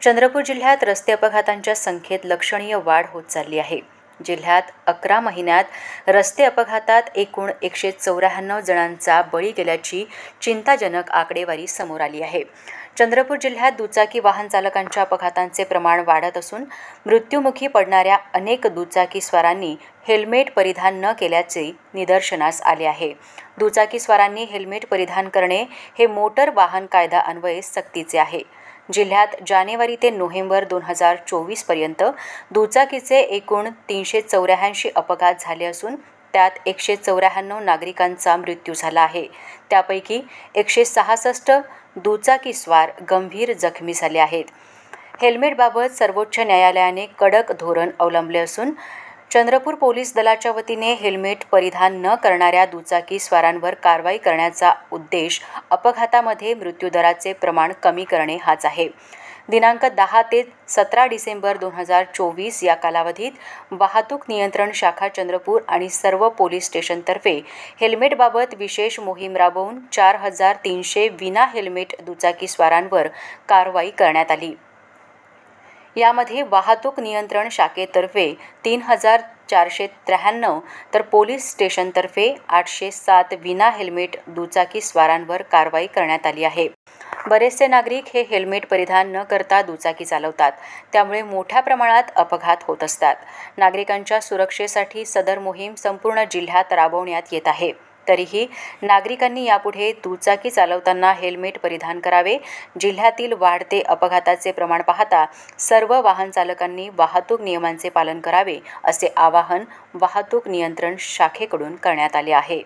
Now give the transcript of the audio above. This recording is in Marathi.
चंद्रपूर जिल्ह्यात रस्ते अपघातांच्या संख्येत लक्षणीय वाढ होत चालली आहे. जिल्ह्यात 11 महिन्यात रस्ते अपघातात एकूण 194 जणांचा बळी गेल्याची चिंताजनक आकडेवारी समोर आली आहे. चंद्रपूर जिल्ह्यात दुचाकी वाहन चालकांच्या अपघातांचे प्रमाण वाढत असून मृत्युमुखी पडणाऱ्या अनेक दुचाकीस्वारांनी हेल्मेट परिधान न केल्याचे निदर्शनास आले आहे. दुचाकीस्वारांनी हेल्मेट परिधान करणे हे मोटर वाहन कायदा अन्वये सक्तीचे आहे. जिल्ह्यात जानेवारी ते नोव्हेंबर 2024 पर्यंत दुचाकीचे एकूण 384 अपघात झाले असून त्यात 194 नागरिकांचा मृत्यू झाला आहे. त्यापैकी 166 दुचाकीस्वार गंभीर जखमी झाले आहेत. हेल्मेटबाबत सर्वोच्च न्यायालयाने कडक धोरण अवलंबले असून चंद्रपूर पोलीस दलाच्या वतीने हेल्मेट परिधान न करणाऱ्या दुचाकीस्वारांवर कारवाई करण्याचा उद्देश अपघातामध्ये मृत्यूदराचे प्रमाण कमी करणे हाच आहे. दिनांक 10 ते 17 डिसेंबर 2024 या कालावधीत वाहतूक नियंत्रण शाखा चंद्रपूर आणि सर्व पोलीस स्टेशनतर्फे हेल्मेटबाबत विशेष मोहीम राबवून 4300 विना हेल्मेट दुचाकीस्वारांवर कारवाई करण्यात आली. यामध्ये वाहतूक नियंत्रण शाखेतर्फे 3493 तर पोलीस स्टेशनतर्फे 807 विना हेल्मेट दुचाकीस्वारांवर कारवाई करण्यात आली आहे. बरेचसे नागरिक हे हेल्मेट परिधान न करता दुचाकी चालवतात, त्यामुळे मोठ्या प्रमाणात अपघात होत असतात. नागरिकांच्या सुरक्षेसाठी सदर मोहीम संपूर्ण जिल्ह्यात राबवण्यात येत आहे. तरीही नागरिकांनी यापुढे दुचाकी चालवताना हेल्मेट परिधान करावे. जिल्ह्यातील वाढते अपघाताचे प्रमाण पाहता सर्व वाहन चालकांनी वाहतूक नियमांचे पालन करावे असे आवाहन वाहतूक नियंत्रण शाखेकडून करण्यात आले आहे.